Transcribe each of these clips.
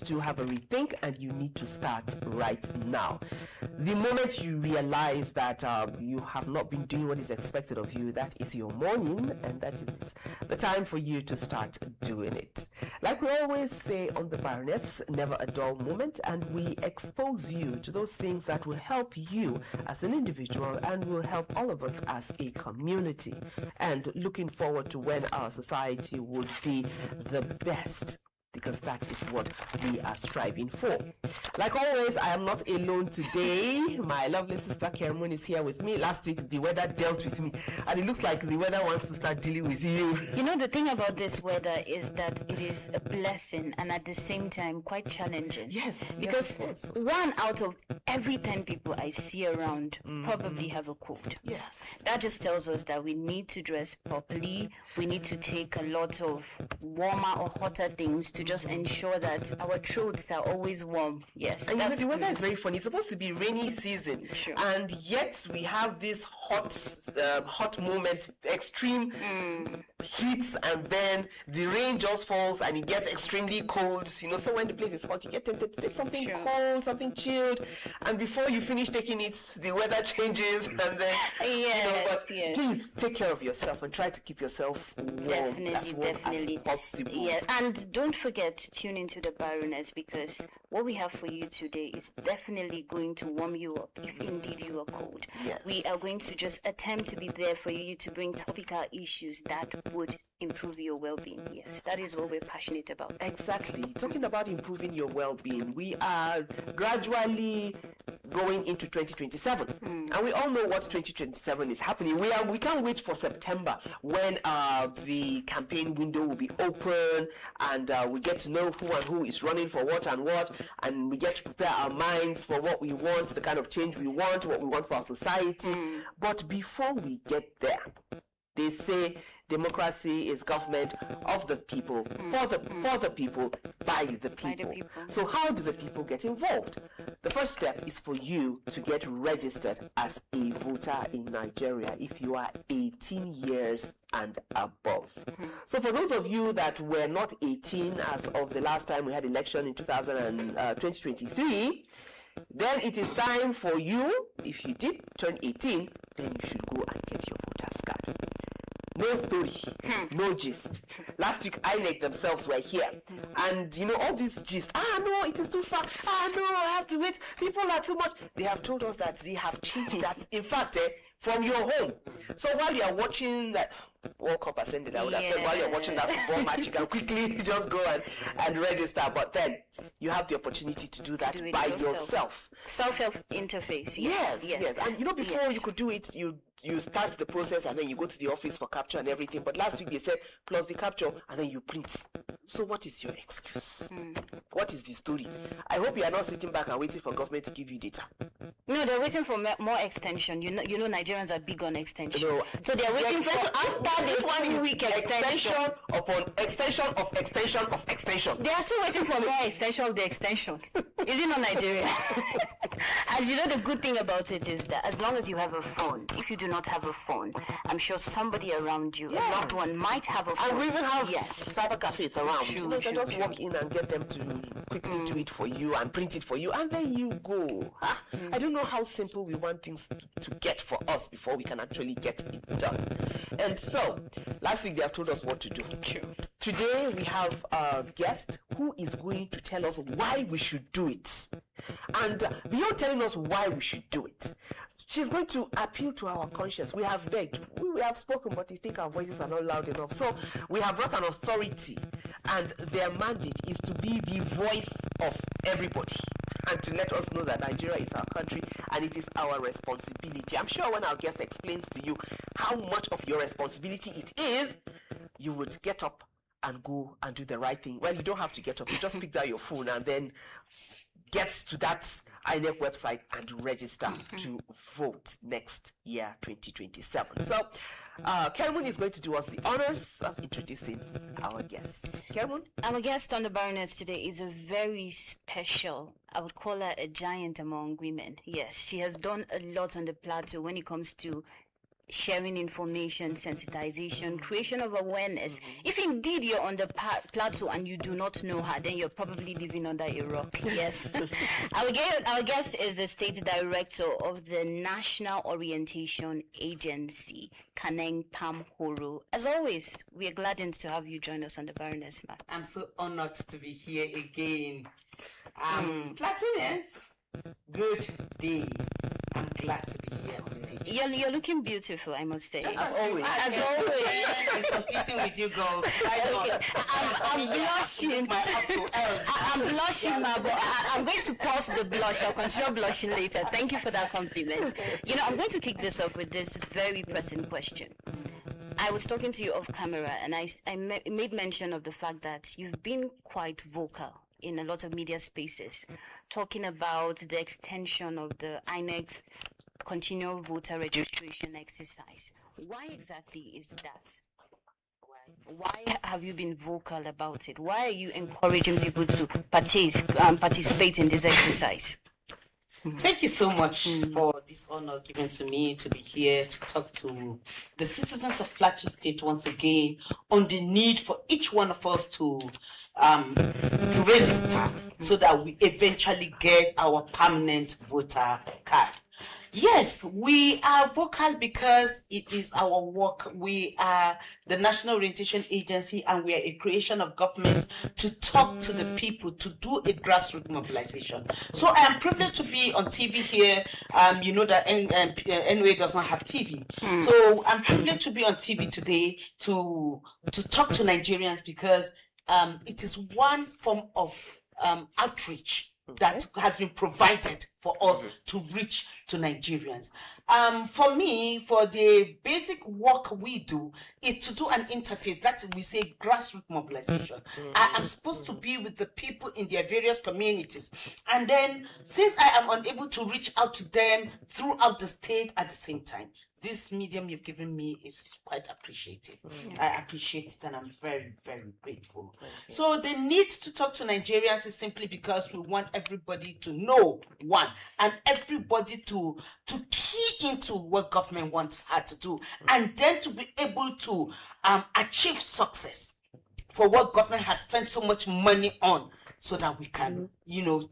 to have a rethink, and you need to start right now. The moment you realize that you have not been doing what is expected of you, that is your morning, and that is the time for you to start doing it. Like we always say on the Baroness, never a dull moment, and we expose you to those things that will help you as an individual and will help all of us as a community. And looking forward to when our society would be the best, because that is what we are striving for. Like always, I am not alone today. My lovely sister Kaneng is here with me. Last week, the weather dealt with me, and it looks like the weather wants to start dealing with you. You know, the thing about this weather is that it is a blessing and at the same time quite challenging. Yes, because one out of every 10 people I see around probably have a cold. Yes. That just tells us that we need to dress properly. We need to take a lot of warmer or hotter things to just ensure that our throats are always warm. Yes. And you know, the weather is very funny. It's supposed to be rainy season, sure, and yet we have this hot moment, extreme heat, and then the rain just falls and it gets extremely cold. You know, so when the place is hot, you get tempted to take something sure, cold, something chilled, and before you finish taking it, the weather changes, and then yes, yes. Please take care of yourself and try to keep yourself warm as well as possible. Yes, and don't forget to tune into the Baroness, because what we have for you today is definitely going to warm you up if indeed you are cold. Yes. We are going to just attempt to be there for you to bring topical issues that would improve your well-being. Yes, that is what we're passionate about. Exactly. Talking about improving your well-being, we are gradually going into 2027, and we all know what 2027 is happening. We can't wait for September when the campaign window will be open, and we get to know who is running for what, and we get to prepare our minds for what we want, the kind of change we want, what we want for our society. But before we get there, they say democracy is government of the people, for the people, by the people. So how do the people get involved? The first step is for you to get registered as a voter in Nigeria if you are 18 years and above. So for those of you that were not 18 as of the last time we had election in 2023, then it is time for you, if you did turn 18, then you should go and get your voter's card. No story, no gist. Last week, INEC themselves were here, and you know, all these gist. No, it is too far. No, I have to wait. People are too much. They have told us that they have changed that. In fact, from your home. So while you are watching that World Cup ascended, I would have said while you're watching that football match, you can quickly just go and register. But then you have the opportunity to do that by yourself. Self-help interface. Yes. And you know, before you could do it, you start the process and then you go to the office for capture and everything. But last week they said plus the capture and then you print. So what is your excuse? What is the story? I hope you are not sitting back and waiting for government to give you data. No, they're waiting for more extension. You know, Nigerians are big on extension. No, so they're waiting for after this 1 week extension upon extension of extension of extension. They are still waiting for more extension of the extension. Is it not Nigeria? And you know, the good thing about it is that as long as you have a phone, if you do not have a phone, I'm sure somebody around you, a loved one, might have a phone. And we even have cyber cafes around. True, you can just walk in and get them to quickly do it for you and print it for you, and then you go. I don't know how simple we want things to get for us before we can actually get it done. And so, last week they have told us what to do. True. Today we have a guest who is going to tell us why we should do it. And beyond telling us why we should do it, she's going to appeal to our conscience. We have begged, we have spoken, but we think our voices are not loud enough. So we have brought an authority, and their mandate is to be the voice of everybody and to let us know that Nigeria is our country and it is our responsibility. I'm sure when our guest explains to you how much of your responsibility it is, you would get up and go and do the right thing. Well, you don't have to get up. You just pick down your phone and then get to that INEC website and register to vote next year, 2027. So, Kaneng is going to do us the honors of introducing our guest. Kaneng? Our guest on the Baroness today is a very special, I would call her a giant among women. Yes, she has done a lot on the plateau when it comes to sharing information, sensitization, creation of awareness. If indeed you're on the plateau and you do not know her, then you're probably living under a rock. Yes. Our guest is the State Director of the National Orientation Agency, Kaneng Pam-Hworo. As always, we are glad to have you join us on the Baroness, ma'am. I'm so honored to be here again. Platoonians, good day. I'm glad to be here on stage. You're looking beautiful, I must say. Just as always. As always. I'm competing with you girls. I'm blushing. I'm blushing, ma, but I'm going to pause the blush. I'll consider blushing later. Thank you for that compliment. I'm going to kick this off with this very pressing question. I was talking to you off camera, and I made mention of the fact that you've been quite vocal in a lot of media spaces, talking about the extension of the INEC's continual voter registration exercise. Why exactly is that? Why have you been vocal about it? Why are you encouraging people to participate in this exercise? Thank you so much for this honor given to me to be here to talk to the citizens of Plateau State once again on the need for each one of us to register so that we eventually get our permanent voter card. Yes, we are vocal because it is our work. We are the National Orientation Agency, and we are a creation of government to talk to the people, to do a grassroots mobilization. So I am privileged to be on TV here. You know that NOA does not have TV. So I'm privileged to be on TV today to talk to Nigerians because it is one form of outreach that has been provided for us to reach to Nigerians. For me, for the basic work we do is to do an interface that we say grassroots mobilization. I am supposed to be with the people in their various communities. And then since I am unable to reach out to them throughout the state at the same time, this medium you've given me is quite appreciative. I appreciate it, and I'm very, very grateful. So the need to talk to Nigerians is simply because we want everybody to know, one, and everybody to key into what government wants her to do, and then to be able to achieve success for what government has spent so much money on, so that we can,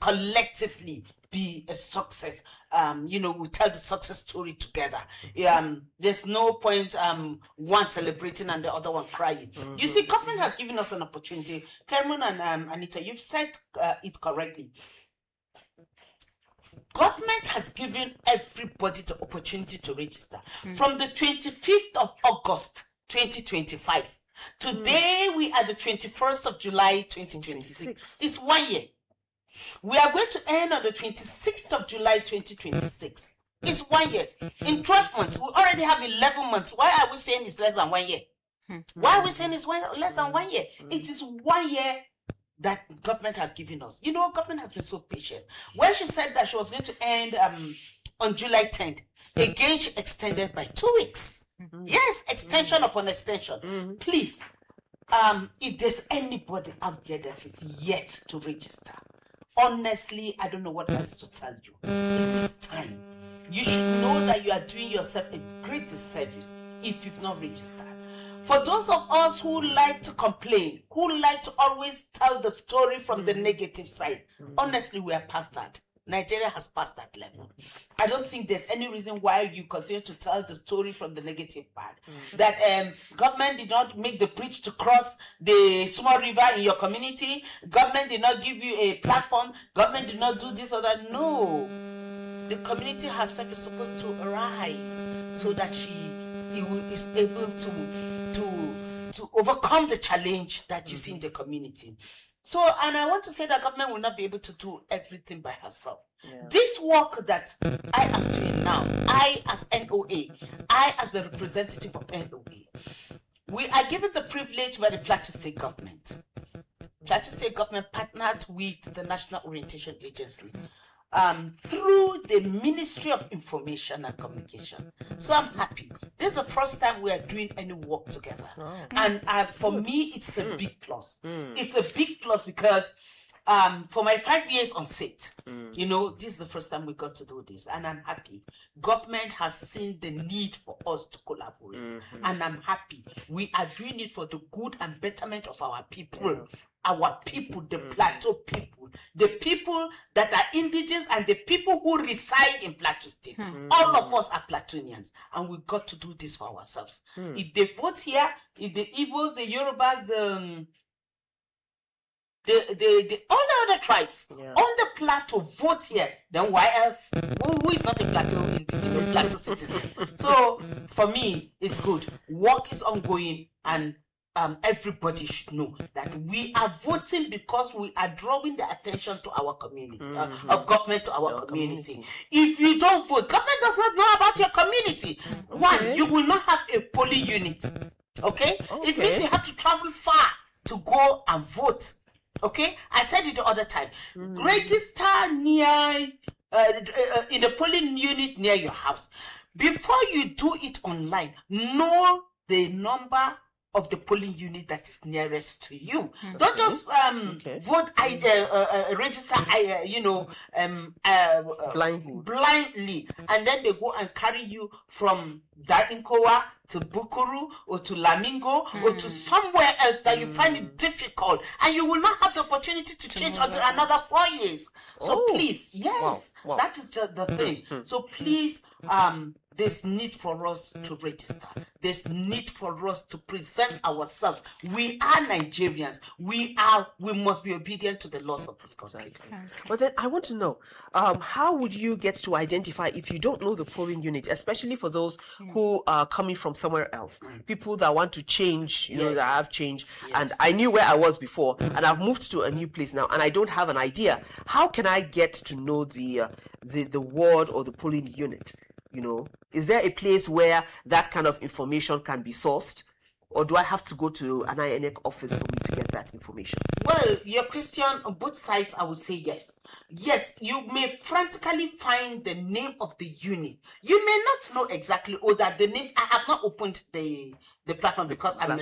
collectively be a success. We tell the success story together. There's no point one celebrating and the other one crying. You see, government has given us an opportunity. Carmen and Anita, you've said it correctly. Government has given everybody the opportunity to register. From the 25th of August, 2025. Today, we are the 21st of July, 2026. It's 1 year. We are going to end on the 26th of July 2026. It's 1 year. In 12 months, we already have 11 months. Why are we saying it's less than 1 year? Why are we saying it's less than 1 year? It is 1 year that government has given us. Government has been so patient. When she said that she was going to end on July 10th, again she extended by 2 weeks. Yes, extension upon extension. Please, if there's anybody out there that is yet to register, honestly, I don't know what else to tell you. It is time. You should know that you are doing yourself a great disservice if you've not registered. For those of us who like to complain, who like to always tell the story from the negative side, honestly, we are past that. Nigeria has passed that level. I don't think there's any reason why you continue to tell the story from the negative part. That government did not make the bridge to cross the small river in your community. Government did not give you a platform. Government did not do this or that. No. The community herself is supposed to arise so that she is able to overcome the challenge that you see in the community. So, and I want to say that government will not be able to do everything by herself. This work that I am doing now, I as NOA, I as the representative of NOA, we are given the privilege by the Plateau State government. Plateau State government partnered with the National Orientation Agency through the Ministry of Information and Communication. So I'm happy. This is the first time we are doing any work together. And for me, it's a big plus. It's a big plus because for my 5 years on sit, you know, this is the first time we got to do this, and I'm happy. Government has seen the need for us to collaborate, and I'm happy. We are doing it for the good and betterment of our people. Our people, the Plateau people, the people that are indigenous, and the people who reside in Plateau State. All of us are Plateaunians, and we got to do this for ourselves. If they vote here, if the Igbos, the Yorubas, the all the other tribes on the Plateau vote here, then why else? Who is not a Plateau indigenous, Plateau citizen? So for me, it's good. Work is ongoing, and everybody should know that we are voting because we are drawing the attention to our community, of government to our community. If you don't vote, government does not know about your community. One, you will not have a polling unit. Okay? It means you have to travel far to go and vote. Okay? I said it the other time. Register near in the polling unit near your house. Before you do it online, know the number of the polling unit that is nearest to you. Don't just vote register blindly, and then they go and carry you from Dainkowa to Bukuru or to Lamingo or to somewhere else that you find it difficult, and you will not have the opportunity to change until another 4 years. So please, wow. That is just the thing. So please, there's need for us to register. There's need for us to present ourselves. We are Nigerians. We must be obedient to the laws of this country. Exactly. But then I want to know, how would you get to identify if you don't know the polling unit, especially for those who are coming from somewhere else, people that want to change, that have changed, and I knew where I was before, and I've moved to a new place now, and I don't have an idea. How can I get to know the ward or the polling unit? Is there a place where that kind of information can be sourced, or do I have to go to an INEC office for me to get that information? Well, your question on both sides, I would say yes. Yes, you may frantically find the name of the unit. You may not know exactly, that the name. I have not opened the platform because I'm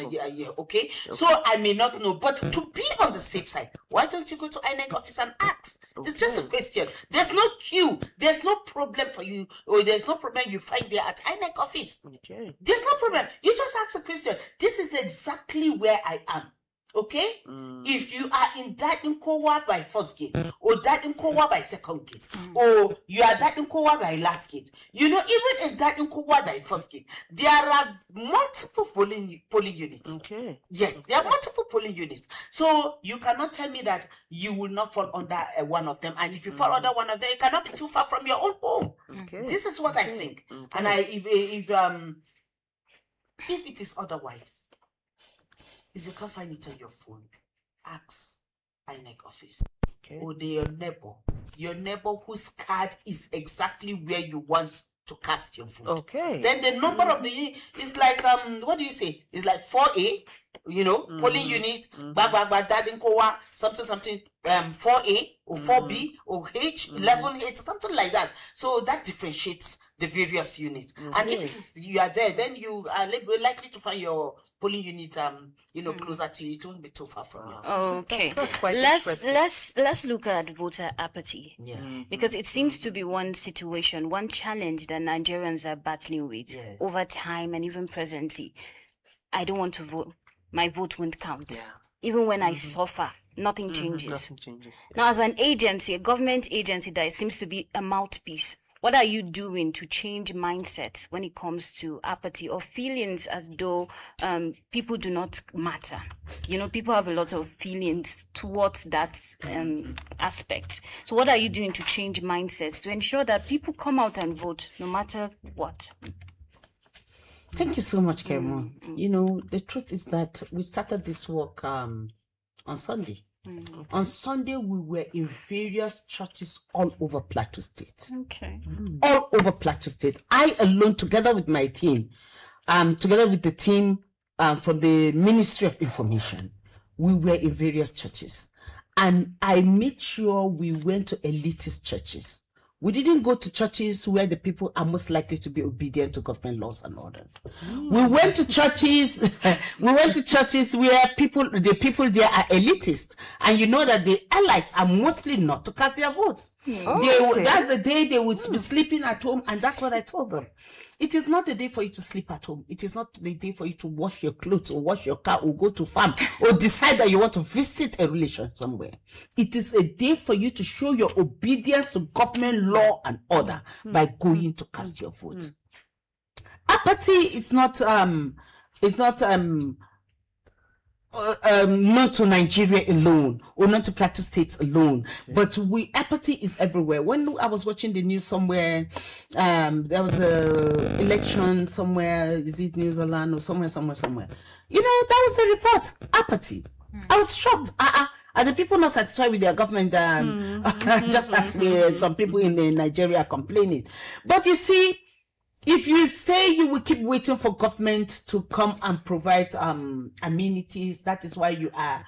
okay? So I may not know. But to be on the safe side, why don't you go to INEC office and ask? It's just a question. There's no queue. There's no problem for you, or there's no problem you find there at INEC office. Okay. There's no problem. You just ask a question. This is exactly where I am. Okay? If you are in that Nkowa by first gate, or that Nkowa by second gate, or you are that Nkowa by last gate, even in that Nkowa by first gate, there are multiple polling units. Okay. Yes, there are multiple polling units. So you cannot tell me that you will not fall under one of them. And if you fall under one of them, you cannot be too far from your own home. Okay. This is what I think. Okay. And if it is otherwise, if you can't find it on your phone, ask INEC office. Okay. Or your neighbor whose card is exactly where you want to cast your vote. Okay. Then the number of the unit is like what do you say? It's like 4A, polling unit, something 4A or 4B or H, 11H, something like that. So that differentiates the various units. And if you are there, then you are likely to find your polling unit closer to you. It won't be too far from you. Okay. That's quite Let's look at voter apathy. Because it seems to be one situation, one challenge that Nigerians are battling with over time and even presently. I don't want to vote. My vote won't count. Even when I suffer, nothing changes. Now, as an agency, a government agency that seems to be a mouthpiece, what are you doing to change mindsets when it comes to apathy or feelings as though people do not matter? People have a lot of feelings towards that aspect. So what are you doing to change mindsets to ensure that people come out and vote no matter what? Thank you so much, Karen. The truth is that we started this work on Sunday. On Sunday, we were in various churches all over Plateau State. Okay. All over Plateau State. I alone, together with my team, together with the team from the Ministry of Information, we were in various churches. And I made sure we went to elitist churches. We didn't go to churches where the people are most likely to be obedient to government laws and orders. We went to churches. We went to churches where the people there are elitist, and you know that the elites are mostly not to cast their votes. That's the day they would be sleeping at home, and that's what I told them. It is not the day for you to sleep at home. It is not the day for you to wash your clothes or wash your car or go to farm or decide that you want to visit a relation somewhere. It is a day for you to show your obedience to government law and order by going to cast your vote. Apathy is not not to Nigeria alone or not to Plateau State alone, but apathy is everywhere. When I was watching the news somewhere, there was a election somewhere, is it New Zealand or somewhere. You know, that was a report. Apathy. I was shocked. Are the people not satisfied with their government? Just as some people in Nigeria are complaining. But you see, if you say you will keep waiting for government to come and provide amenities, that is why you are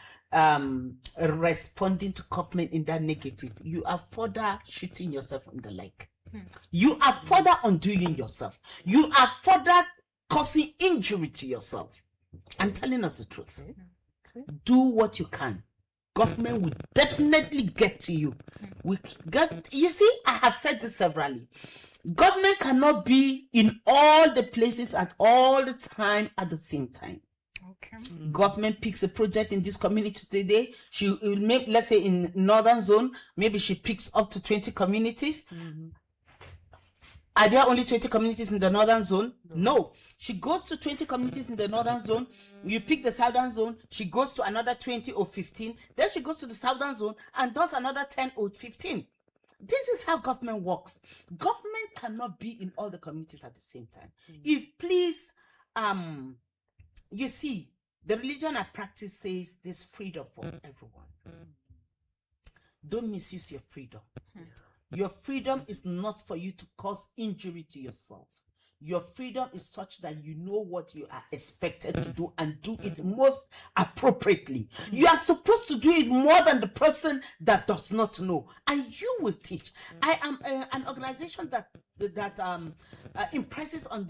responding to government in that negative. You are further shooting yourself in the leg. You are further undoing yourself. You are further causing injury to yourself. I'm telling us the truth. Do what you can. Government will definitely get to you. You see, I have said this severally. Government cannot be in all the places at all the time at the same time. Okay. Government picks a project in this community today. She will make, let's say in northern zone, maybe she picks up to 20 communities. Are there only 20 communities in the northern zone? No. She goes to 20 communities in the northern zone. You pick the southern zone. She goes to another 20 or 15. Then she goes to the southern zone and does another 10 or 15. This is how government works. Government cannot be in all the communities at the same time. If please, you see, the religion I practice says there's freedom for everyone. Don't misuse your freedom. Your freedom is not for you to cause injury to yourself. Your freedom is such that you know what you are expected to do and do it most appropriately. You are supposed to do it more than the person that does not know, and you will teach. I am an organization that impresses on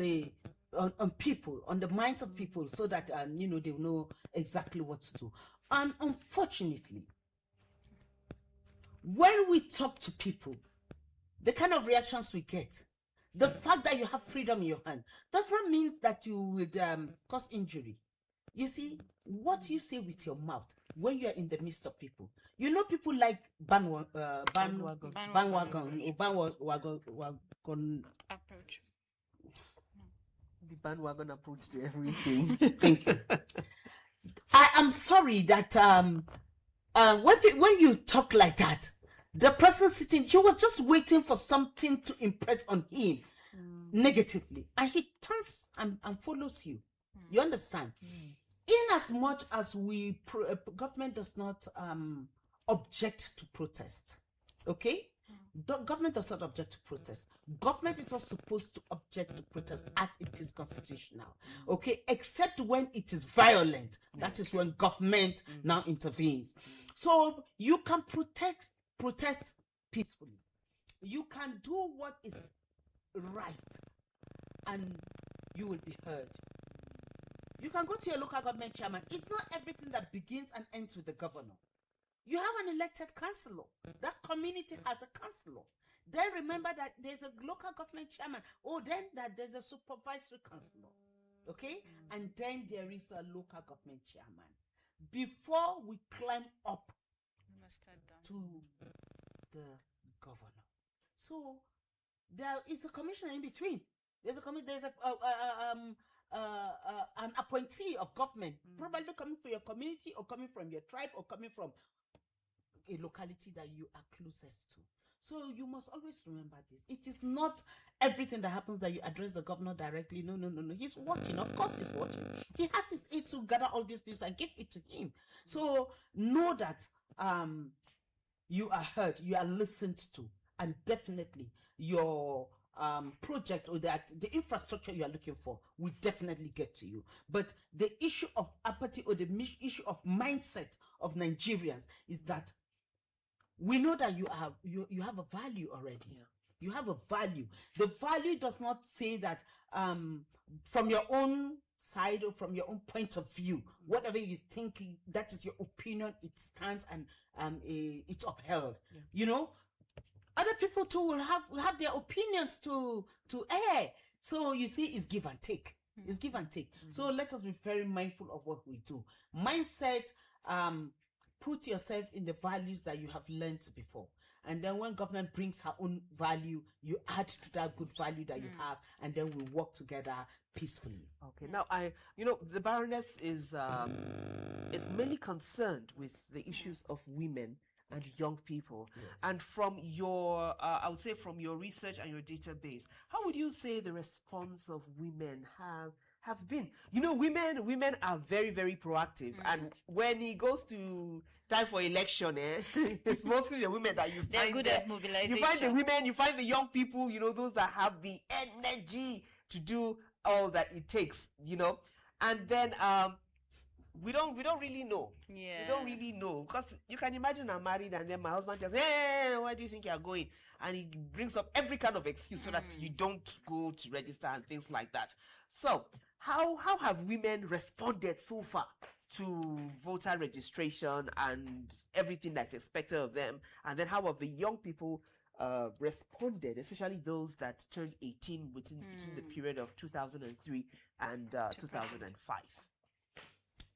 people, on the minds of people, so that they will know exactly what to do. And unfortunately, when we talk to people, the kind of reactions we get, the fact that you have freedom in your hand does not mean that you would cause injury. You see, what you say with your mouth when you are in the midst of people, people like bandwagon Approach. The bandwagon approach to everything. Thank you. I am sorry that when you talk like that, the person sitting, he was just waiting for something to impress on him negatively, and he turns and follows you. You understand? In as much as government does not object to protest, okay? The government does not object to protest. Government is not supposed to object to protest as it is constitutional, okay? Except when it is violent. That is when government now intervenes. So you can protest peacefully. You can do what is right, and you will be heard. You can go to your local government chairman. It's not everything that begins and ends with the governor. You have an elected councillor. That community has a councillor. Then remember that there's a local government chairman. Then that there's a supervisory councillor. Okay? And then there is a local government chairman. Before we climb up to the governor. So there is a commissioner in between. There's an appointee of government, probably coming from your community or coming from your tribe or coming from a locality that you are closest to. So you must always remember this. It is not everything that happens that you address the governor directly. No. He's watching. Of course he's watching. He has his aid to gather all these news and give it to him. So know that you are heard, you are listened to, and definitely your project or the infrastructure you are looking for will definitely get to you. But the issue of apathy or the issue of mindset of Nigerians is that we know that you have a value already. You have a value. The value does not say that from your own side or from your own point of view, whatever you think, that is your opinion, it stands and it's upheld. You know, other people too will have their opinions to air. So you see, it's give and take. It's give and take. So let us be very mindful of what we do. Mindset, put yourself in the values that you have learned before. And then when government brings her own value, you add to that good value that you have, and then we work together peacefully. Okay. Now, the Baroness is mainly concerned with the issues of women and young people. Yes. And from your, I would say, from your research and your database, how would you say the response of women have been? Women are very, very proactive, and when it goes to time for election, it's mostly the women that you find. They're good at mobilization. You find the women, you find the young people, those that have the energy to do all that it takes, and then we don't really know. Yeah. We don't really know, because you can imagine I'm married and then my husband tells, hey, where do you think you're going? And he brings up every kind of excuse so that you don't go to register and things like that. So how have women responded so far to voter registration and everything that's expected of them? And then how have the young people responded, especially those that turned 18 between the period of 2003 and 2005?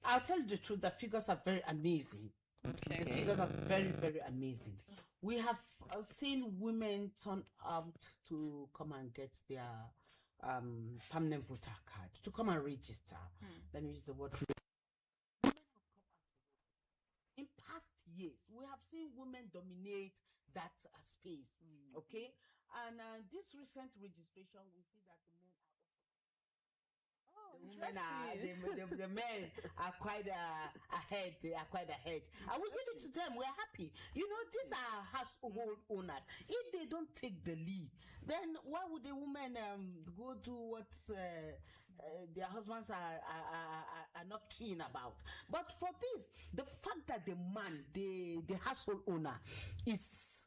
I'll tell you the truth, the figures are very amazing. Okay. The figures are very, very amazing. We have seen women turn out to come and get their permanent voter card, to come and register. Let me use the word. In past years, we have seen women dominate that space. Okay? And this recent registration, we see that the men are the men are quite ahead. They are quite ahead, and we give it to them. We're happy. These are household owners. If they don't take the lead, then why would the women go do what their husbands are not keen about? But for this, the fact that the man, the household owner, is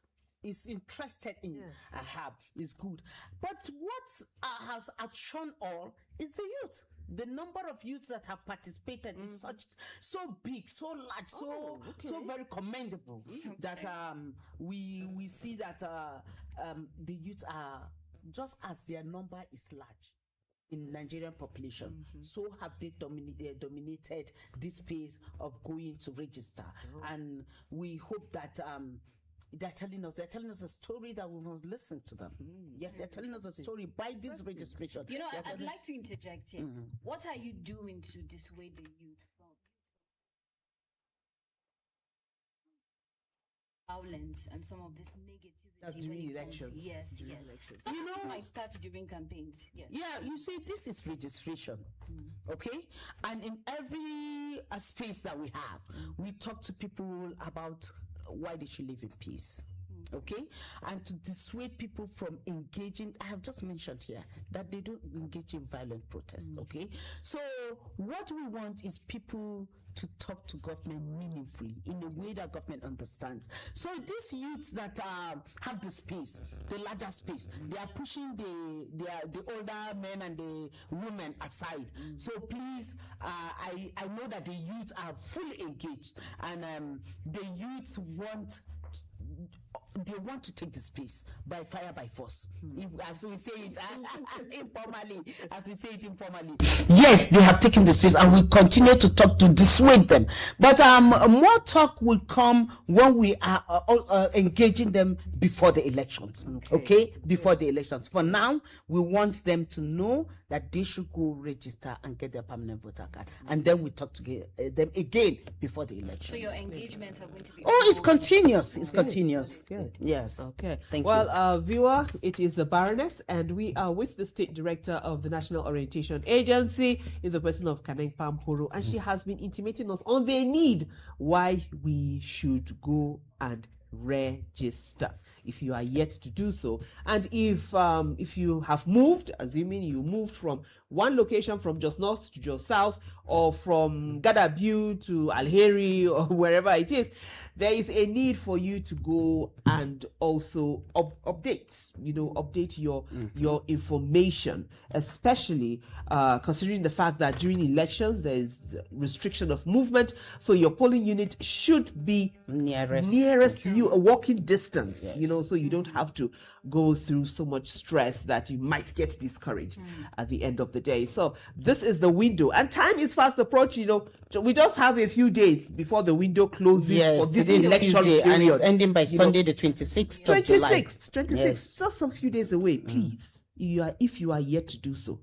interested in Ahab is good. But what has outshone all is the youth. The number of youths that have participated is so big, so large, so very commendable that we see that the youth are, just as their number is large in Nigerian population, so have they dominated this space of going to register. And we hope that they're telling us a story that we must listen to them. Yes, they're telling us a story by this registration. I'd like to interject here. What are you doing to dissuade the youth from violence and some of this negativity? That's during elections. Yes. Elections. Might start during campaigns. Yes. Yeah, you see, this is registration, okay? And in every space that we have, we talk to people about why they should live in peace. Okay, and to dissuade people from engaging, I have just mentioned here that they don't engage in violent protest. Okay, so what we want is people to talk to government meaningfully in a way that government understands. So these youths that have the space, the larger space, they are pushing the older men and the women aside. So please, I know that the youths are fully engaged, and the youths want to take the space by fire by force, as we say it informally. Yes, they have taken the space, and we continue to talk to dissuade them. But more talk will come when we are engaging them before the elections. Okay, before the elections. For now, we want them to know that they should go register and get their permanent voter card, and then we talk to them again before the elections. So your engagements are going to be. Oh, it's continuous. It's continuous. Good. Yes. Okay. Thank you. Well, viewer, it is the Baroness, and we are with the State Director of the National Orientation Agency in the person of Kaneng Pam-Hworo, and she has been intimating us on the need why we should go and register if you are yet to do so. And if you have moved, assuming you moved from one location, from Jos North to Jos South, or from Gadabu to Alheri, or wherever it is, there is a need for you to go and also update your information, especially considering the fact that during elections there is restriction of movement, so your polling unit should be nearest to you, a walking distance. So you don't have to go through so much stress that you might get discouraged at the end of the day. So this is the window, and time is fast approaching. We just have a few days before the window closes for this election Tuesday, period, and it's ending by Sunday, the 26th of July. 26th, Yes. just some few days away. Please, if you are yet to do so,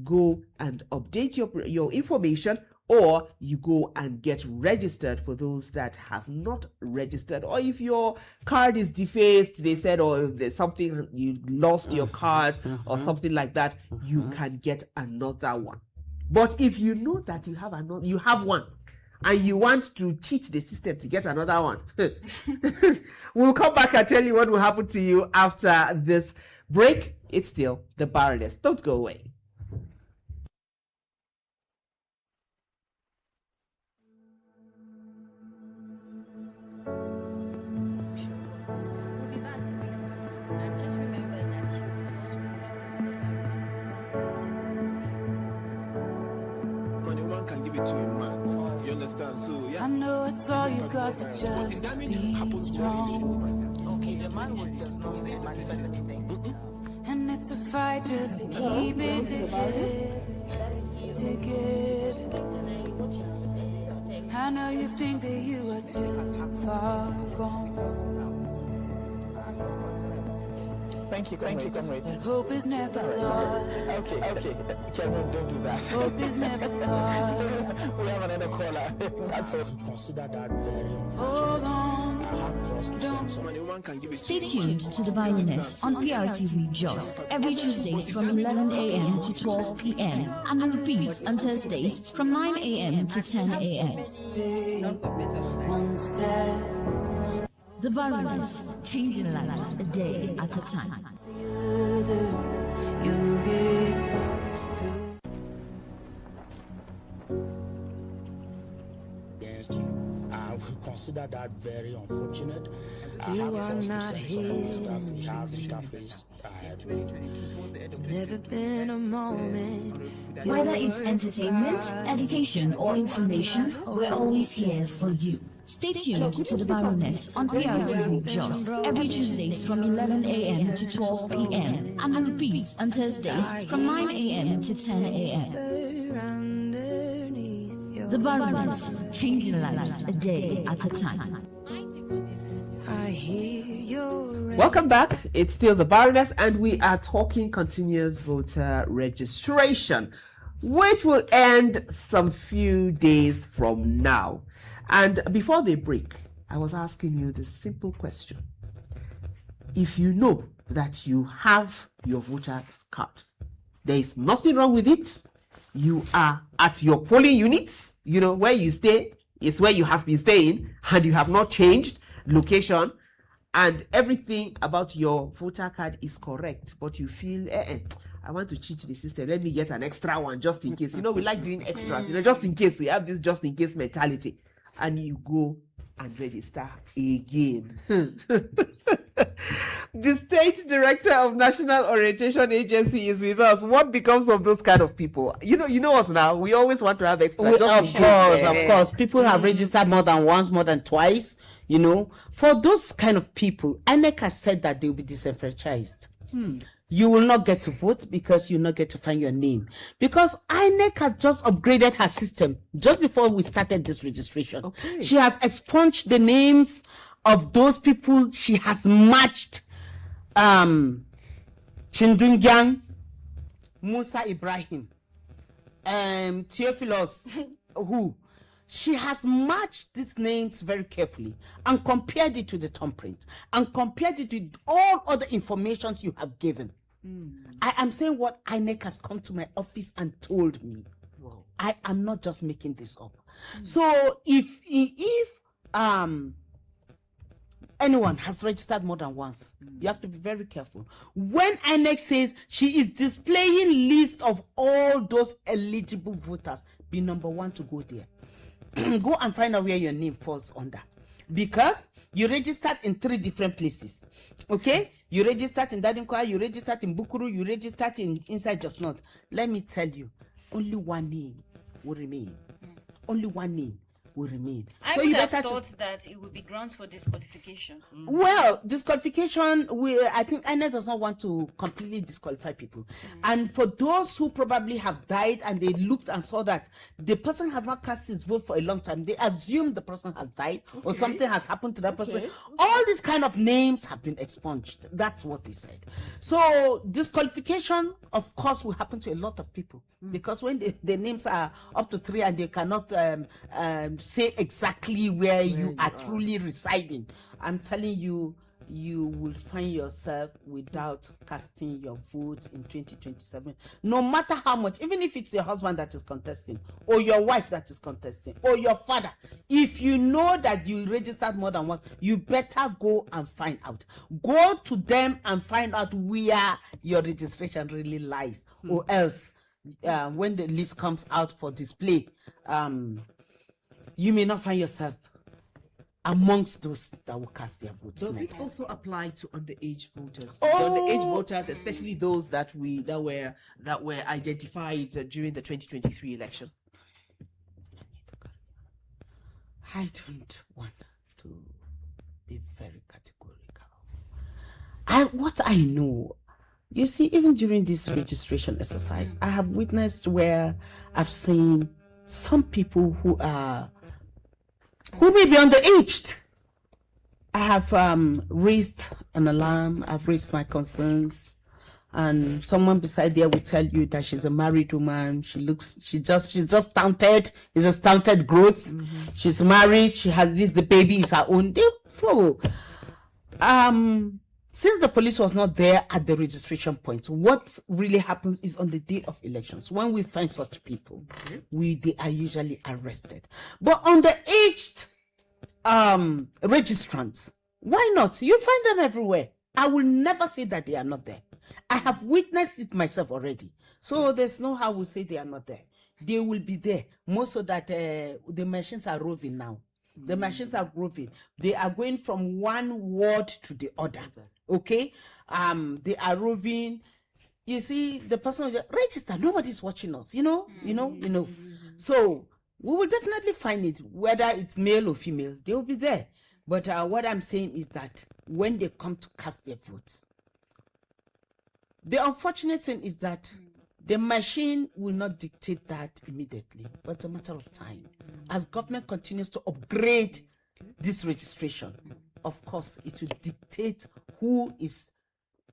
go and update your information, or you go and get registered for those that have not registered. Or if your card is defaced, they said, or there's something, you lost your card or something like that, you can get another one. But if you know that you have one, and you want to cheat the system to get another one, we'll come back and tell you what will happen to you after this break. It's still the Baroness. Don't go away. I know it's all you got to just be strong. Okay, the man does not manifest anything. And it's a fight just to keep it together. I know you think that you are too far gone. Thank you, comrade. Hope is never lost. Okay. Chairman, don't do that. Hope is never lost. We have another caller. That's all. Consider that very Hold on. Stay tuned to the Baroness on PRTV Just every Tuesdays from 11 a.m. to 12 p.m. and repeats on Thursdays from 9 a.m. to 10 a.m. Stay one step. The Baroness, changing lives a day at a time. You get against you. I will consider that very unfortunate. You are not here. We have interface. Never been a moment. Whether it's entertainment, education, or information, we're always here for you. Stay tuned to the Baroness on PRTV Just every Tuesdays from 11 a.m. to 12 p.m. and repeats on Thursdays from 9 a.m. to 10 a.m. The Baroness, changing lives a day at a time. I hear your Welcome back. It's still the Baroness, and we are talking continuous voter registration, which will end some few days from now. And before the break, I was asking you this simple question. If you know that you have your voter's card, there is nothing wrong with it. You are at your polling units, where you stay is where you have been staying, and you have not changed location, and everything about your voter card is correct, but you feel, I want to cheat the system. Let me get an extra one just in case. We like doing extras, just in case. We have this just in case mentality. And you go and register again. The State Director of National Orientation Agency is with us. What becomes of those kind of people? You know us now. We always want to have extra. Of course. People have registered more than once, more than twice. For those kind of people, INEC has said that they will be disenfranchised. You will not get to vote because you will not get to find your name. Because INEC has just upgraded her system just before we started this registration. Okay. She has expunged the names of those people she has matched. Chindungyang, Musa Ibrahim, Theophilus, who? She has matched these names very carefully and compared it to the thumbprint and compared it with all other informations you have given. I am saying what INEC has come to my office and told me. Wow. I am not just making this up. So if anyone has registered more than once, you have to be very careful. When INEC says she is displaying list of all those eligible voters, be number one to go there. Go and find out where your name falls under. because you registered in 3 different places. Okay? You registered in Dadinkwa, you registered in Bukuru, you registered inside Just Not. Let me tell you, only one name will remain. Only one name will remain. I would have thought that it would be grounds for disqualification. Well, disqualification, I think INEC does not want to completely disqualify people. And for those who probably have died and they looked and saw that the person has not cast his vote for a long time, they assume the person has died or something has happened to that person. All these kind of names have been expunged. That's what they said. So disqualification, of course, will happen to a lot of people because when the names are up to 3 and they cannot say exactly where you are truly residing, I'm telling you, you will find yourself without casting your vote in 2027, no matter how much, even if it's your husband that is contesting or your wife that is contesting or your father. If you know that you registered more than once, you better go and find out. Go to them and find out where your registration really lies, or else when the list comes out for display, you may not find yourself amongst those that will cast their votes. Does next. it also apply to underage voters? Oh! Underage voters, especially those that were identified during the 2023 election. I don't want to be very categorical. What I know, you see, even during this registration exercise, I have witnessed where I've seen some people who may be underaged. I have raised an alarm. I've raised my concerns, and someone beside there will tell you that she's a married woman. She just stunted. It's a stunted growth. She's married. She has this. The baby is her own. So, since the police was not there at the registration point, what really happens is on the day of elections, when we find such people, they are usually arrested. But on the aged registrants, why not? You find them everywhere. I will never say that they are not there. I have witnessed it myself already. So there's no how we say they are not there. They will be there. More so that the machines are roving now. The machines are roving. They are going from one ward to the other. Okay? They are roving. You see, the person will just register. Nobody's watching us. You know. So we will definitely find it, whether it's male or female. They will be there. But what I'm saying is that when they come to cast their votes, the unfortunate thing is that the machine will not dictate that immediately, but it's a matter of time. As government continues to upgrade this registration, of course, it will dictate who is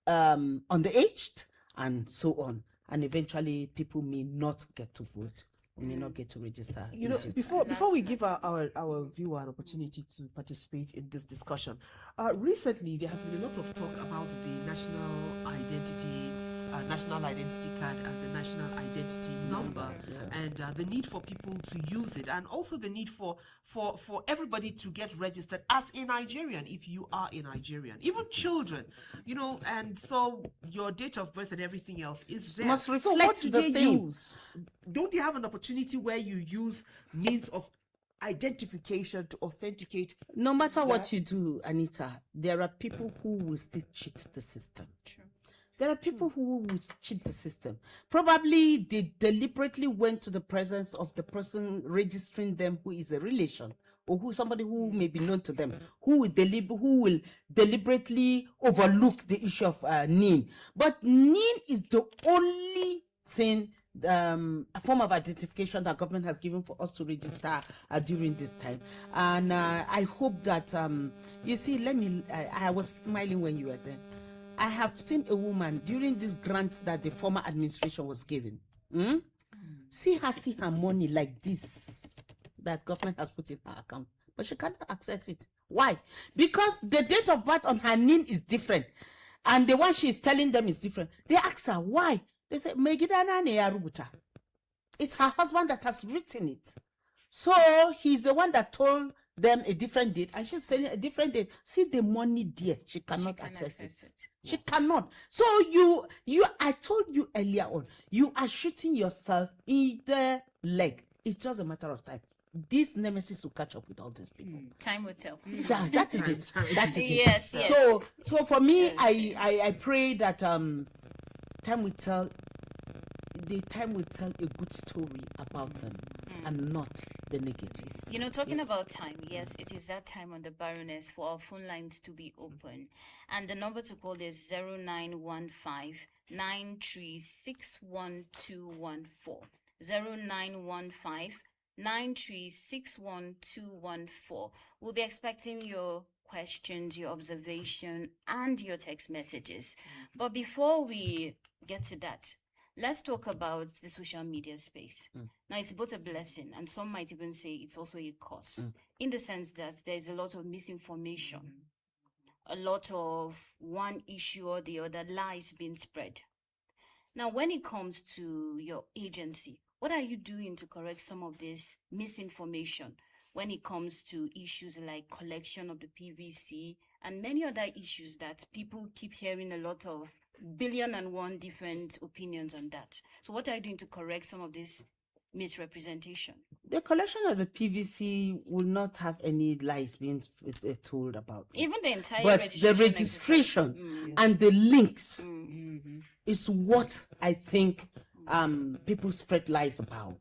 underaged and so on. And eventually, people may not get to vote, may not get to register. You know, before we give our viewer an opportunity to participate in this discussion, recently there has been a lot of talk about the national identity card and the national identity number, and the need for people to use it, and also the need for everybody to get registered as a Nigerian if you are a Nigerian, even children, and so your date of birth and everything else is there. Must reflect so what do the they same. use? Don't they have an opportunity where you use means of identification to authenticate? No matter what you do, Anita, there are people who will still cheat the system. True. There are people who will cheat the system. Probably they deliberately went to the presence of the person registering them who is a relation, or somebody who may be known to them, who will deliberately overlook the issue of NIN. But NIN is the only thing, a form of identification that government has given for us to register during this time. And I hope that, you see, I was smiling when you were saying, I have seen a woman during this grant that the former administration was giving. See her money like this that government has put in her account, but she cannot access it. Why? Because the date of birth on her NIN is different, and the one she is telling them is different. They ask her why. They say, it's her husband that has written it. So he's the one that told them a different date, and she's saying a different date. See the money there, she cannot access it. She cannot. So I told you earlier on, you are shooting yourself in the leg. It's just a matter of time. this nemesis will catch up with all these people. Time will tell. That is it. That is it. Yes, yes. So for me, I pray that time will tell. The time will tell a good story about them and not the negative. You know, talking about time, yes, it is that time on the Baroness for our phone lines to be open. And the number to call is 0915 9361214. 0915 9361214. We'll be expecting your questions, your observation, and your text messages. But before we get to that, let's talk about the social media space. Now, it's both a blessing, and some might even say it's also a curse, in the sense that there's a lot of misinformation, a lot of one issue or the other lies being spread. Now, when it comes to your agency, what are you doing to correct some of this misinformation when it comes to issues like collection of the PVC and many other issues that people keep hearing a lot of billion and one different opinions on that? So what are you doing to correct some of this misrepresentation? The collection of the PVC will not have any lies being told about it. Even the entire But registration the registration and the links is what I think people spread lies about.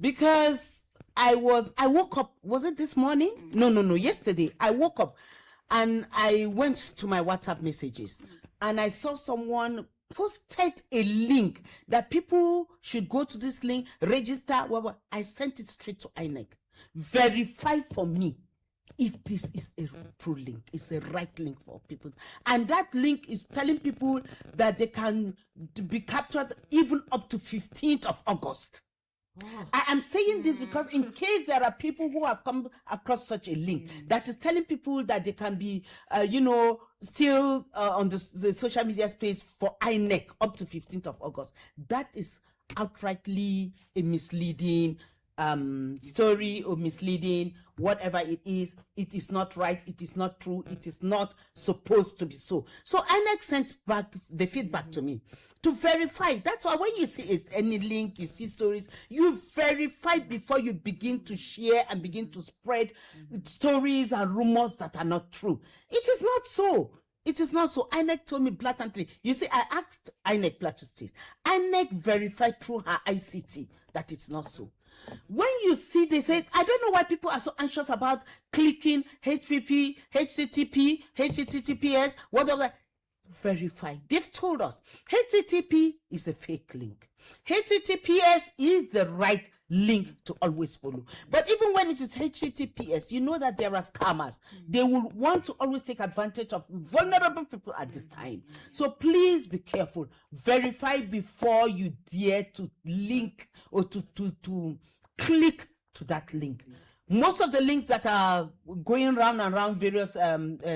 Because I woke up, was it this morning? No, yesterday. I woke up and I went to my WhatsApp messages and I saw someone posted a link that people should go to this link, register, whatever. I sent it straight to INEC. Verify for me if this is a true link, it's the right link for people. And that link is telling people that they can be captured even up to 15th of August. I am saying this because in case there are people who have come across such a link that is telling people that they can be, still on the social media space for INEC up to 15th of August, that is outrightly a misleading story or misleading, whatever it is not right, it is not true, it is not supposed to be so. So INEC sent back the feedback to me to verify. That's why when you see any link, you see stories, you verify before you begin to share and begin to spread stories and rumors that are not true. It is not so. It is not so. INEC told me blatantly. You see, I asked INEC Plateau State. INEC verified through her ICT that it's not so. When you see, they said, I don't know why people are so anxious about clicking HTTP, HTTPS, whatever. Verify. They've told us HTTP is a fake link. HTTPS is the right link to always follow. But even when it is HTTPS, you know that there are scammers. They will want to always take advantage of vulnerable people at this time. So please be careful. Verify before you dare to link or to click to that link. Most of the links that are going round and round various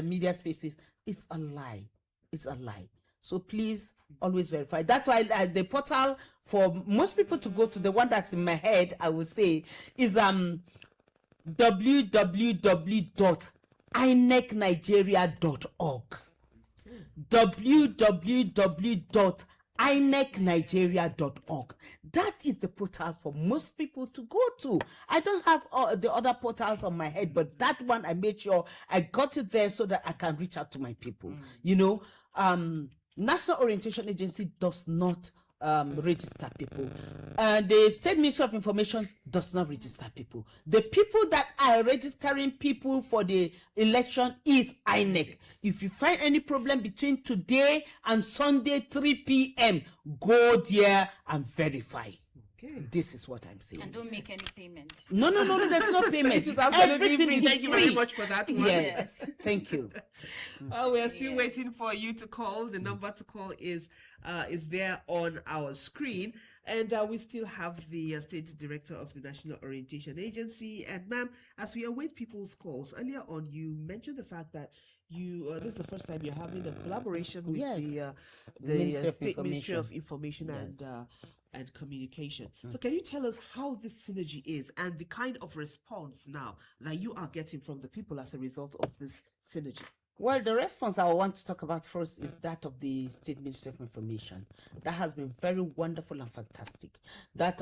media spaces is a lie. It's a lie. So please always verify. That's why the portal for most people to go to, the one that's in my head, I would say, is www.inecnigeria.org. www.inecnigeria.org. That is the portal for most people to go to. I don't have the other portals on my head, but that one I made sure I got it there so that I can reach out to my people. National Orientation Agency does not register people. The State Ministry of Information does not register people. The people that are registering people for the election is INEC. If you find any problem between today and Sunday 3 p.m., go there and verify. Okay. This is what I'm saying. And don't make any payment. No, there's no payment. It is absolutely Everything free. is Thank you free. very much for that one. Yes, thank you. We are still waiting for you to call. The number to call is there on our screen. And we still have the State Director of the National Orientation Agency. And ma'am, as we await people's calls, earlier on you mentioned the fact that this is the first time you're having a collaboration with the State Ministry of Information and Communication. So can you tell us how this synergy is and the kind of response now that you are getting from the people as a result of this synergy? Well, the response I want to talk about first is that of the State Ministry of Information. That has been very wonderful and fantastic. That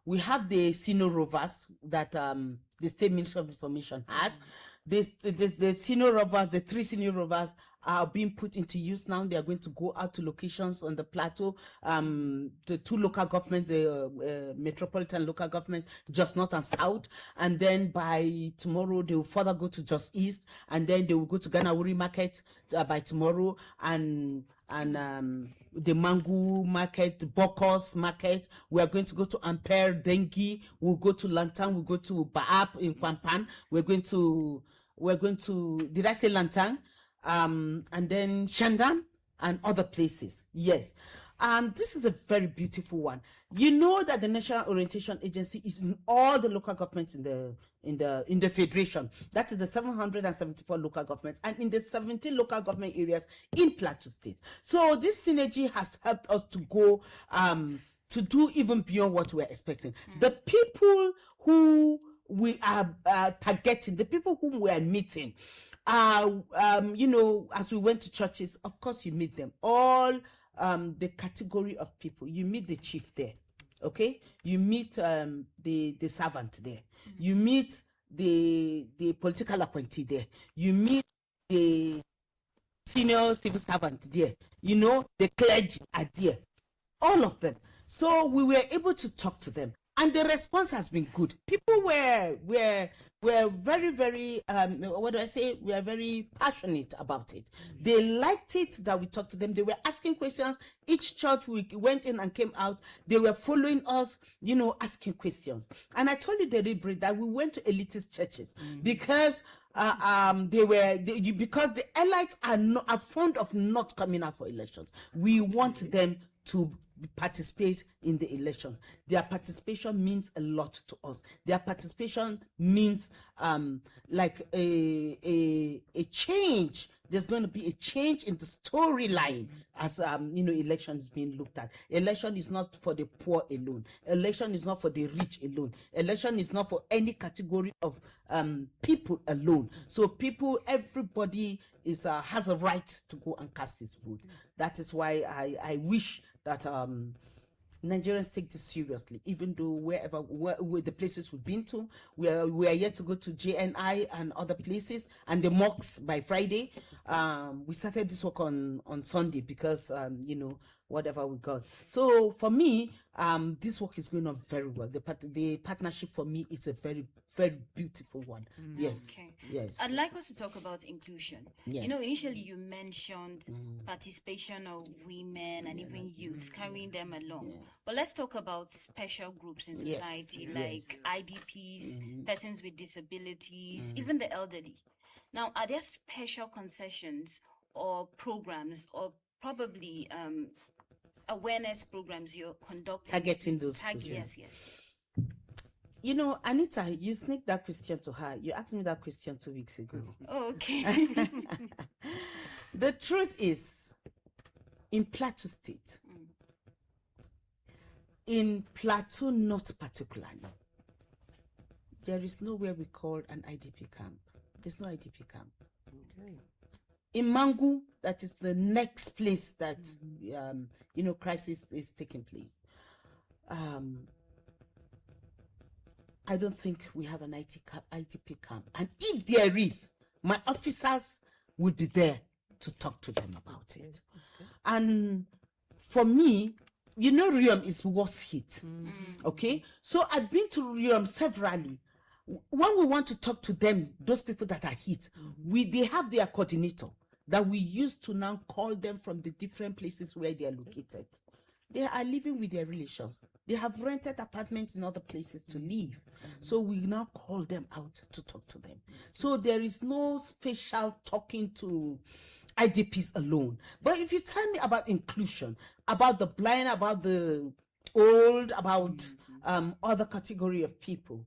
we have the senior rovers that the State Ministry of Information has. The senior rovers, the 3 senior rovers are being put into use now. They are going to go out to locations on the plateau, the 2 local governments, the metropolitan local governments, Just North and South. And then by tomorrow, they will further go to Just East. And then they will go to Ganawuri Market by tomorrow. And the Mangu Market, the Bokos Market. We are going to go to Ampere, Dengi. We'll go to Lantang. We'll go to Baap in Kwampan. We're going to, did I say Lantang? And then Shandam and other places. Yes. This is a very beautiful one. You know that the National Orientation Agency is in all the local governments in the federation. That is the 774 local governments and in the 17 local government areas in Plateau State. So this synergy has helped us to go to do even beyond what we are expecting. The people who we are targeting, the people whom we are meeting, you know, as we went to churches, of course you meet them all. The category of people, you meet the chief there, okay, you meet the servant there, you meet the political appointee there, you meet the senior civil servant there, you know, the clergy are there, all of them. So we were able to talk to them and the response has been good. People were very, very, what do I say? We are very passionate about it. They liked it that we talked to them. They were asking questions. Each church we went in and came out, they were following us, you know, asking questions. And I told you that we went to elitist churches because because the elites are fond of not coming out for elections. We want them to participate in the elections. Their participation means a lot to us. Their participation means like a change. There's going to be a change in the storyline as you know, election is being looked at. Election is not for the poor alone. Election is not for the rich alone. Election is not for any category of people alone. So people, everybody is has a right to go and cast his vote. That is why I wish that Nigerians take this seriously, even though where the places we've been to, we are yet to go to JNI and other places and the mosques by Friday. We started this work on Sunday because you know, whatever we got. So for me, this work is going on very well. The partnership for me is a very, very beautiful one. Yes. Okay. Yes. I'd like us to talk about inclusion. Yes. You know, initially you mentioned participation of women and even youths, carrying them along. Yes. But let's talk about special groups in society, like IDPs, persons with disabilities, even the elderly. Now, are there special concessions or programs or probably awareness programs you're conducting? Targeting those people. Yes. You know, Anita, you sneaked that question to her. You asked me that question 2 weeks ago. Oh, okay. The truth is, in Plateau State, in Plateau North particularly, there is nowhere we call an IDP camp. There's no IDP camp. Okay. In Mangu, that is the next place that you know, crisis is taking place. I don't think we have an IDP camp. And if there is, my officers will be there to talk to them about it. Okay. And for me, you know, Riom is worst hit. Okay? So I've been to Riom severally. When we want to talk to them, those people that are hit, they have their coordinator that we use to now call them from the different places where they are located. They are living with their relations. They have rented apartments in other places to live. So we now call them out to talk to them. So there is no special talking to IDPs alone. But if you tell me about inclusion, about the blind, about the old, about other category of people,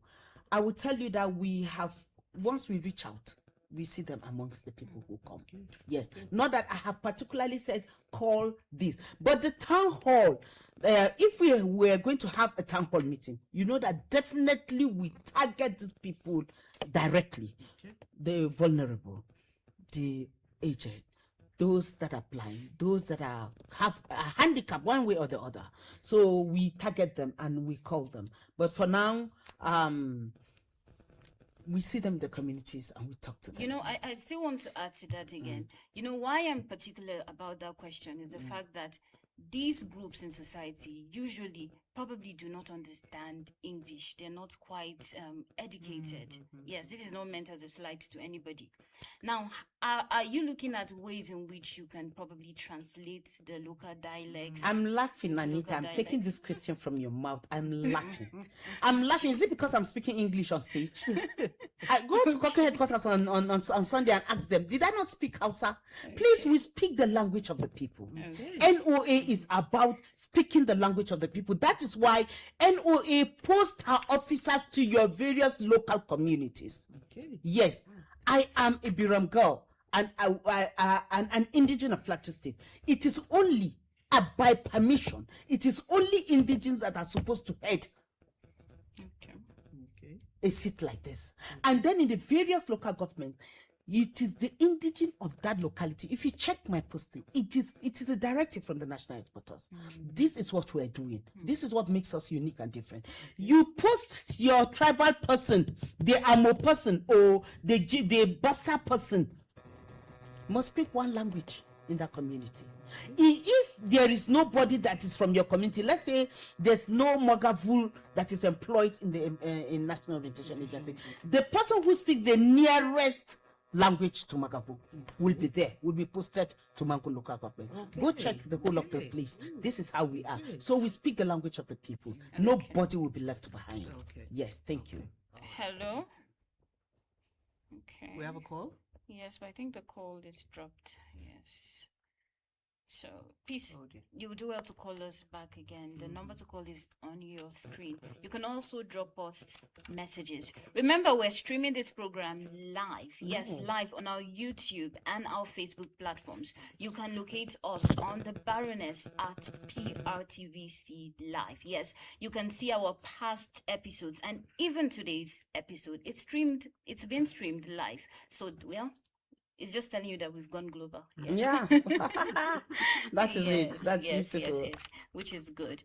I will tell you that we have, once we reach out, we see them amongst the people who come. Yes, not that I have particularly said call this, but the town hall, if we were going to have a town hall meeting, you know that definitely we target these people directly. The vulnerable, the aged, those that are blind, those that have a handicap one way or the other. So we target them and we call them. But for now, we see them in the communities and we talk to them. You know, I still want to add to that again. You know, why I'm particular about that question is the fact that these groups in society usually probably do not understand English. They're not quite educated. Yes, this is not meant as a slight to anybody. Now, are you looking at ways in which you can probably translate the local dialects? I'm laughing, Anita. I'm taking this question from your mouth. I'm laughing. I'm laughing. Is it because I'm speaking English on stage? I go to Cochrane headquarters on Sunday and ask them, did I not speak Hausa? Please, we speak the language of the people. NOA is about speaking the language of the people. That is why NOA posts her officers to your various local communities. Yes, I am a Biram girl and an indigenous of Plateau State. It is only by permission. It is only indigenous that are supposed to head a seat like this. And then in the various local governments, it is the indigene of that locality. If you check my posting, it is a directive from the national headquarters. This is what we're doing. This is what makes us unique and different. You post your tribal person, the Amo person, or the Bassa person must speak one language in that community. If there is nobody that is from your community, let's say there's no Mogavul that is employed in the in National Orientation Agency, the person who speaks the nearest language to Magavu will be there, will be posted to Mangu local government. Go check the whole of the place. This is how we are. So we speak the language of the people. Nobody will be left behind. Yes, thank you. Hello? Okay. We have a call? Yes, but I think the call is dropped. Yes. So please, you will do well to call us back again. The number to call is on your screen. You can also drop us messages. Remember, we're streaming this program live. Yes, live on our YouTube and our Facebook platforms. You can locate us on the Baroness at PRTVC Live. Yes, you can see our past episodes and even today's episode. It's been streamed live. So, well, it's just telling you that we've gone global. Yes. Yeah. That is it. That's beautiful. Yes, which is good.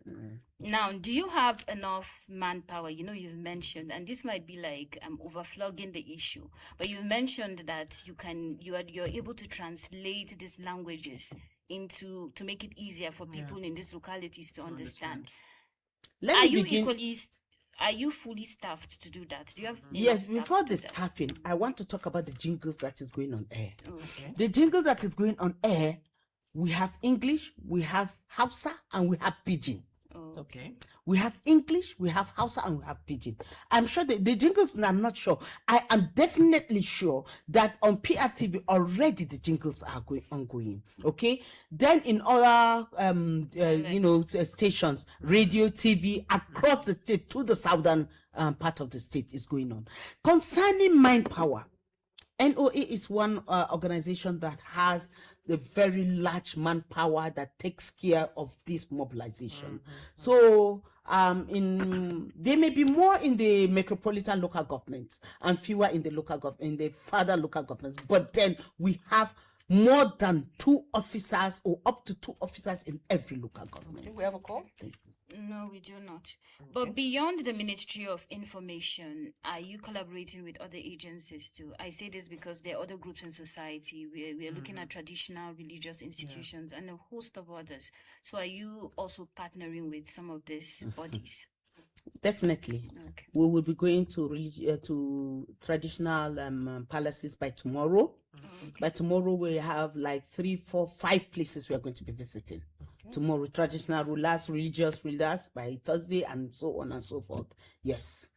Now, do you have enough manpower? You know, you've mentioned, and this might be like overflogging the issue, but you've mentioned that you're able to translate these languages to make it easier for people in these localities to understand. Are you fully staffed to do that? Do you have Yes, before the staffing, I want to talk about the jingles that is going on air. The jingle that is going on air, we have English, we have Hausa, and we have Pidgin. Okay. We have English, we have Hausa, and we have Pidgin. I'm sure the jingles, I'm not sure. I am definitely sure that on PRTV already the jingles are ongoing. Okay. Then in other, stations, radio, TV, across the state to the southern part of the state is going on. Concerning mind power, NOA is one organization that has the very large manpower that takes care of this mobilization. So they may be more in the metropolitan local governments and fewer in the further local governments, but then we have more than 2 officers or up to 2 officers in every local government. We have a call? No, we do not. But beyond the Ministry of Information, are you collaborating with other agencies too? I say this because there are other groups in society. We are looking at traditional religious institutions and a host of others. So are you also partnering with some of these bodies? Definitely. Okay. We will be going to traditional palaces by tomorrow. By tomorrow, we have like 3, 4, 5 places we are going to be visiting. Tomorrow, traditional rulers, religious rulers by Thursday, and so on and so forth. Yes,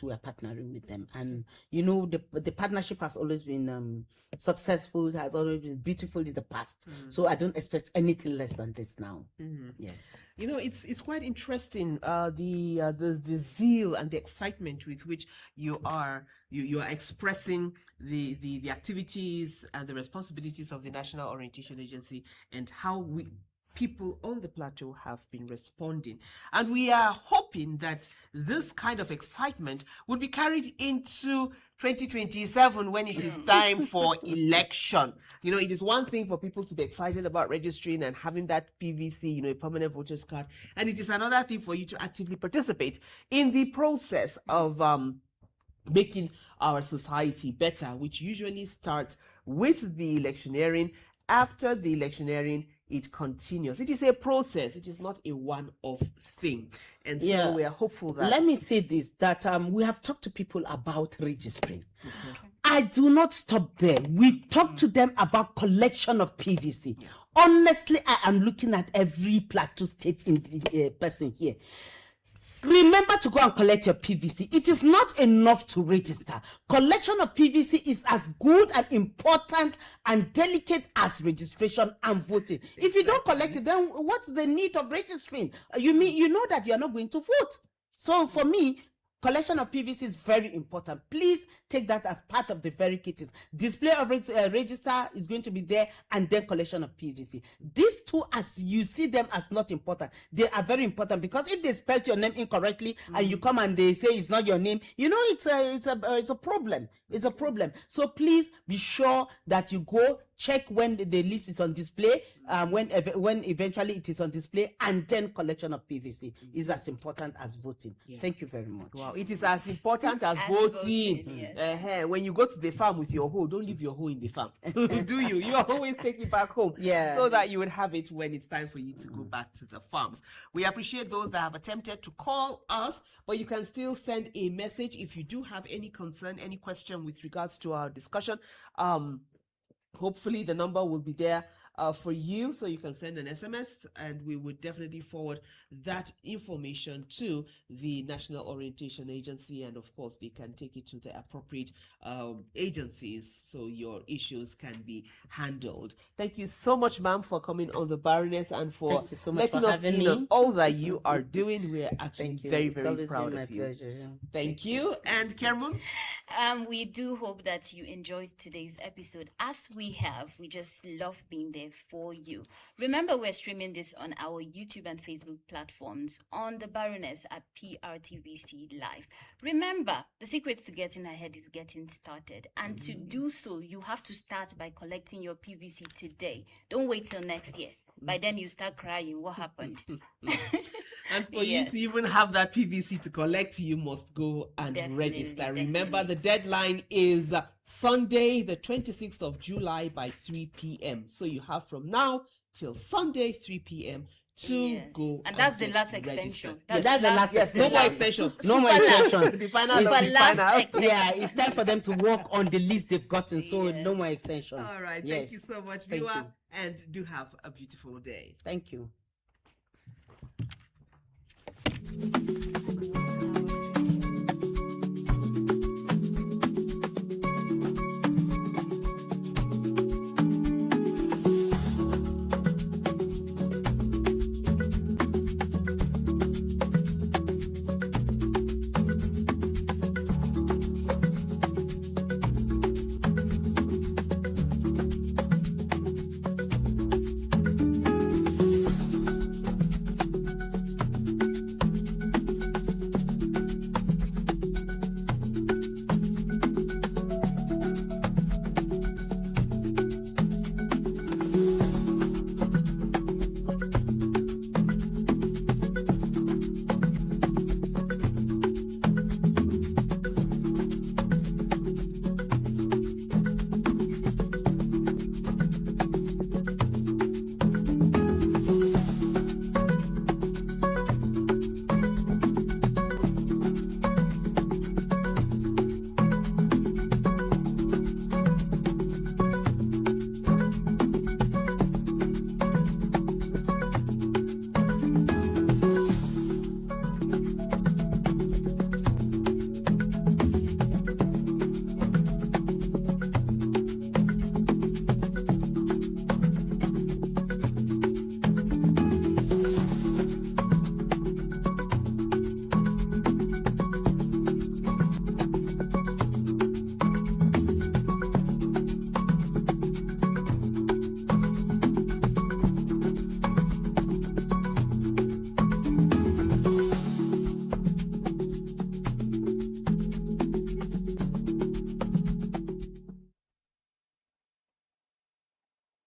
we are partnering with them, and you know the partnership has always been successful. It has always been beautiful in the past. So I don't expect anything less than this now. Yes, you know, it's quite interesting. The zeal and the excitement with which you are expressing the activities and the responsibilities of the National Orientation Agency, and how people on the plateau have been responding. And we are hoping that this kind of excitement would be carried into 2027 when it is time for election. You know, it is one thing for people to be excited about registering and having that PVC, you know, a permanent voters card. And it is another thing for you to actively participate in the process of making our society better, which usually starts with the electioneering. After the electioneering, it continues. It is a process. It is not a one-off thing. And so we are hopeful that... Let me say this, that we have talked to people about registering. I do not stop there. We talk to them about collection of PVC. Honestly, I am looking at every Plateau State in the person here. Remember to go and collect your PVC. It is not enough to register. Collection of PVC is as good and important and delicate as registration and voting. If you don't collect it, then what's the need of registering? You know that you are not going to vote. So for me, collection of PVC is very important. Please take that as part of the verifications. Display of register is going to be there, and then collection of PVC. These two, as you see them as not important, they are very important, because if they spelled your name incorrectly and you come and they say it's not your name, you know it's a problem. It's a problem. So please be sure that you go check when the list is on display, when eventually it is on display, and then collection of PVC is as important as voting. Thank you very much. Wow, it is as important as voting. When you go to the farm with your hoe, don't leave your hoe in the farm. Do you? You always take it back home. So that you would have it when it's time for you to go back to the farms. We appreciate those that have attempted to call us, but you can still send a message if you do have any concern, any question with regards to our discussion. Hopefully the number will be there for you, so you can send an SMS, and we would definitely forward that information to the National Orientation Agency, and of course they can take it to the appropriate agencies so your issues can be handled. Thank you so much, ma'am, for coming on the Baroness and for letting us know all that you are doing. We're actually very proud of you. Pleasure, Thank you. And Kermon? We do hope that you enjoyed today's episode as we have. We just love being there for you. Remember, we're streaming this on our YouTube and Facebook platforms on the Baroness at PRTVC Live. Remember, the secret to getting ahead is getting started. And to do so, you have to start by collecting your PVC today. Don't wait till next year. By then you start crying. What happened? And for you to even have that PVC to collect, you must go and register. Remember, the deadline is Sunday, the 26th of July by 3 p.m. So you have from now till Sunday, 3 p.m. to go. And that's the last extension. That's the last extension. No more extension. No more extension. The final of the final. Yeah, it's time for them to work on the list they've gotten. So no more extension. All right. Thank you so much, viewer. And do have a beautiful day. Thank you.